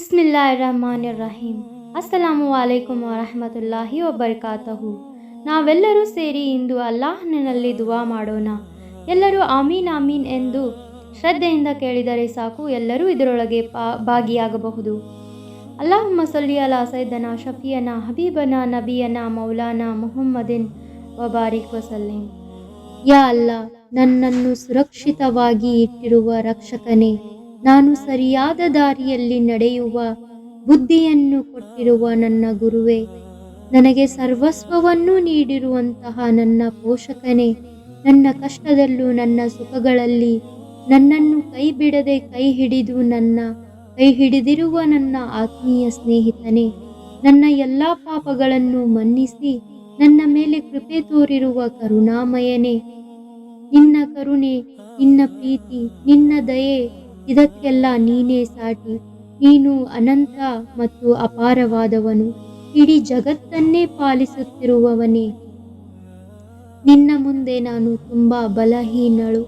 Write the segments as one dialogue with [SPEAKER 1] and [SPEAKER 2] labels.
[SPEAKER 1] ಬಿಸ್ಮಿಲ್ಲಾಹಿರ್ರಹ್ಮಾನಿರ್ರಹೀಂ. ಅಸ್ಸಲಾಮು ಅಲೈಕುಂ ವರಹಮತುಲ್ಲಾಹಿ ವಬರಕಾತಹು. ನಾವೆಲ್ಲರೂ ಸೇರಿ ಇಂದು ಅಲ್ಲಾಹನಲ್ಲಿ ದುವಾ ಮಾಡೋಣ. ಎಲ್ಲರೂ ಆಮೀನ್ ಆಮೀನ್ ಎಂದು ಶ್ರದ್ಧೆಯಿಂದ ಕೇಳಿದರೆ ಸಾಕು, ಎಲ್ಲರೂ ಇದರೊಳಗೆ ಭಾಗಿಯಾಗಬಹುದು. ಅಲ್ಲಾಹುಮ್ಮ ಸಲ್ಲಿ ಅಲಾ ಸೈದನಾ ಶಫಿಯನಾ ಹಬೀಬನಾ ನಬಿಯನಾ ಮೌಲಾನಾ ಮುಹಮ್ಮದಿನ್ ವಬಾರಿಕ್ ವಸಲ್ಲಿಂ. ಯಾ ಅಲ್ಲಾ, ನನ್ನನ್ನು ಸುರಕ್ಷಿತವಾಗಿ ಇಟ್ಟಿರುವ ರಕ್ಷಕನೇ, ನಾನು ಸರಿಯಾದ ದಾರಿಯಲ್ಲಿ ನಡೆಯುವ ಬುದ್ಧಿಯನ್ನು ಕೊಟ್ಟಿರುವ ನನ್ನ ಗುರುವೇ, ನನಗೆ ಸರ್ವಸ್ವವನ್ನು ನೀಡಿರುವಂತಹ ನನ್ನ ಪೋಷಕನೇ, ನನ್ನ ಕಷ್ಟದಲ್ಲೂ ನನ್ನ ಸುಖಗಳಲ್ಲಿ ನನ್ನನ್ನು ಕೈ ಬಿಡದೆ ಕೈ ಹಿಡಿದಿರುವ ನನ್ನ ಆತ್ಮೀಯ ಸ್ನೇಹಿತನೇ, ನನ್ನ ಎಲ್ಲ ಪಾಪಗಳನ್ನು ಮನ್ನಿಸಿ ನನ್ನ ಮೇಲೆ ಕೃಪೆ ತೋರಿರುವ ಕರುಣಾಮಯನೇ, ನಿನ್ನ ಕರುಣೆ, ನಿನ್ನ ಪ್ರೀತಿ, ನಿನ್ನ ದಯೆ ಇದಕ್ಕೆಲ್ಲ ನೀನೇ ಸಾಟಿ. ನೀನು ಅನಂತ ಮತ್ತು ಅಪಾರವಾದವನು, ಇಡೀ ಜಗತ್ತನ್ನೇ ಪಾಲಿಸುತ್ತಿರುವವನೇ. ನಿನ್ನ ಮುಂದೆ ನಾನು ತುಂಬಾ ಬಲಹೀನಳು.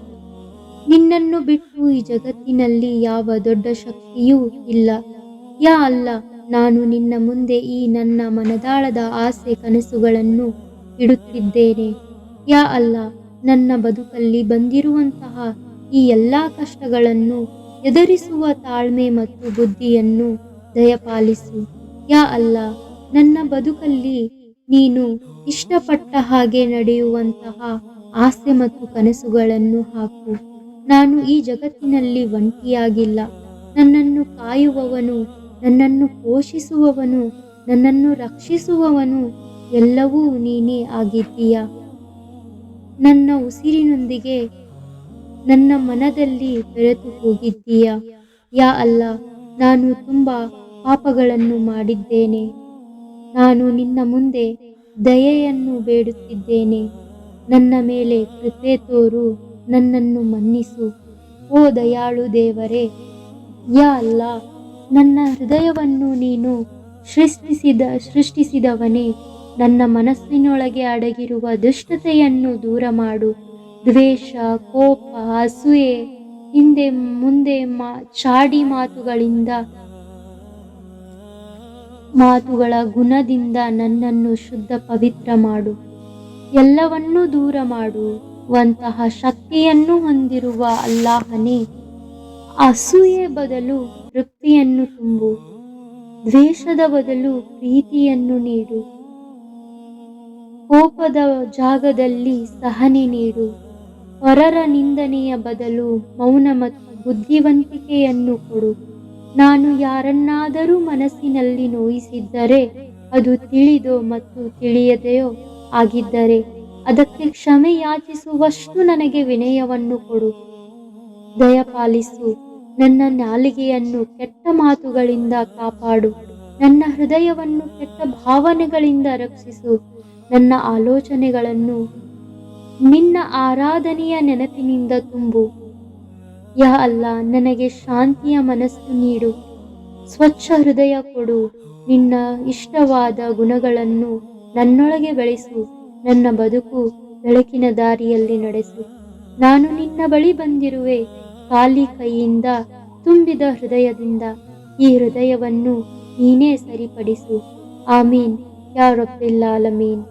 [SPEAKER 1] ನಿನ್ನನ್ನು ಬಿಟ್ಟು ಈ ಜಗತ್ತಿನಲ್ಲಿ ಯಾವ ದೊಡ್ಡ ಶಕ್ತಿಯೂ ಇಲ್ಲ. ಯಾ ಅಲ್ಲಾ, ನಾನು ನಿನ್ನ ಮುಂದೆ ಈ ನನ್ನ ಮನದಾಳದ ಆಸೆ ಕನಸುಗಳನ್ನು ಇಡುತ್ತಿದ್ದೇನೆ. ಯಾ ಅಲ್ಲಾ, ನನ್ನ ಬದುಕಲ್ಲಿ ಬಂದಿರುವಂತಹ ಈ ಎಲ್ಲ ಕಷ್ಟಗಳನ್ನು ಎದುರಿಸುವ ತಾಳ್ಮೆ ಮತ್ತು ಬುದ್ಧಿಯನ್ನು ದಯಪಾಲಿಸು. ಯಾ ಅಲ್ಲಾ, ನನ್ನ ಬದುಕಲ್ಲಿ ನೀನು ಇಷ್ಟಪಟ್ಟ ಹಾಗೆ ನಡೆಯುವಂತಹ ಆಸೆ ಮತ್ತು ಕನಸುಗಳನ್ನು ಹಾಕು. ನಾನು ಈ ಜಗತ್ತಿನಲ್ಲಿ ಒಂಟಿಯಾಗಿಲ್ಲ. ನನ್ನನ್ನು ಕಾಯುವವನು, ನನ್ನನ್ನು ಪೋಷಿಸುವವನು, ನನ್ನನ್ನು ರಕ್ಷಿಸುವವನು ಎಲ್ಲವೂ ನೀನೇ ಆಗಿದ್ದೀಯ. ನನ್ನ ಉಸಿರಿನೊಂದಿಗೆ ನನ್ನ ಮನದಲ್ಲಿ ಬೆರೆತು ಹೋಗಿದ್ದೀಯ. ಯಾ ಅಲ್ಲಾ, ನಾನು ತುಂಬಾ ಪಾಪಗಳನ್ನು ಮಾಡಿದ್ದೇನೆ. ನಾನು ನಿನ್ನ ಮುಂದೆ ದಯೆಯನ್ನು ಬೇಡುತ್ತಿದ್ದೇನೆ. ನನ್ನ ಮೇಲೆ ಕೃಪೆ ತೋರು, ನನ್ನನ್ನು ಮನ್ನಿಸು. ಓ ದಯಾಳು ದೇವರೇ, ಯಾ ಅಲ್ಲಾ, ನನ್ನ ಹೃದಯವನ್ನು ನೀನು ಸೃಷ್ಟಿಸಿದವನೇ, ನನ್ನ ಮನಸ್ಸಿನೊಳಗೆ ಅಡಗಿರುವ ದುಷ್ಟತೆಯನ್ನು ದೂರ ಮಾಡು. ದ್ವೇಷ, ಕೋಪ, ಅಸೂಯೆ, ಹಿಂದೆ ಮುಂದೆ ಚಾಡಿ ಮಾತುಗಳ ಗುಣದಿಂದ ನನ್ನನ್ನು ಶುದ್ಧ ಪವಿತ್ರ ಮಾಡು. ಎಲ್ಲವನ್ನೂ ದೂರ ಮಾಡುವಂತಹ ಶಕ್ತಿಯನ್ನು ಹೊಂದಿರುವ ಅಲ್ಲಾಹನೇ, ಅಸೂಯೆ ಬದಲು ತೃಪ್ತಿಯನ್ನು ತುಂಬು, ದ್ವೇಷದ ಬದಲು ಪ್ರೀತಿಯನ್ನು ನೀಡು, ಕೋಪದ ಜಾಗದಲ್ಲಿ ಸಹನೆ ನೀಡು, ಪರರ ನಿಂದನೆಯ ಬದಲು ಮೌನ ಮತ್ತು ಬುದ್ಧಿವಂತಿಕೆಯನ್ನು ಕೊಡು. ನಾನು ಯಾರನ್ನಾದರೂ ಮನಸ್ಸಿನಲ್ಲಿ ನೋಯಿಸಿದ್ದರೆ, ಅದು ತಿಳಿದೋ ಮತ್ತು ತಿಳಿಯದೆಯೋ ಆಗಿದ್ದರೆ ಅದಕ್ಕೆ ಕ್ಷಮೆ ಯಾಚಿಸುವಷ್ಟು ನನಗೆ ವಿನಯವನ್ನು ಕೊಡು. ದಯಪಾಲಿಸು. ನನ್ನ ನಾಲಿಗೆಯನ್ನು ಕೆಟ್ಟ ಮಾತುಗಳಿಂದ ಕಾಪಾಡು. ನನ್ನ ಹೃದಯವನ್ನು ಕೆಟ್ಟ ಭಾವನೆಗಳಿಂದ ರಕ್ಷಿಸು. ನನ್ನ ಆಲೋಚನೆಗಳನ್ನು ನಿನ್ನ ಆರಾಧನೆಯ ನೆನಪಿನಿಂದ ತುಂಬು. ಯಾ ಅಲ್ಲಾ, ನನಗೆ ಶಾಂತಿಯ ಮನಸ್ಸು ನೀಡು, ಸ್ವಚ್ಛ ಹೃದಯ ಕೊಡು. ನಿನ್ನ ಇಷ್ಟವಾದ ಗುಣಗಳನ್ನು ನನ್ನೊಳಗೆ ಬೆಳೆಸು. ನನ್ನ ಬದುಕು ಬೆಳಕಿನ ದಾರಿಯಲ್ಲಿ ನಡೆಸು. ನಾನು ನಿನ್ನ ಬಳಿ ಬಂದಿರುವೆ, ಖಾಲಿ ಕೈಯಿಂದ, ತುಂಬಿದ ಹೃದಯದಿಂದ. ಈ ಹೃದಯವನ್ನು ನೀನೇ ಸರಿಪಡಿಸು. ಆಮೀನ್ ಯಾ ರಬ್ಬಿಲ್ ಆಲಮೀನ್.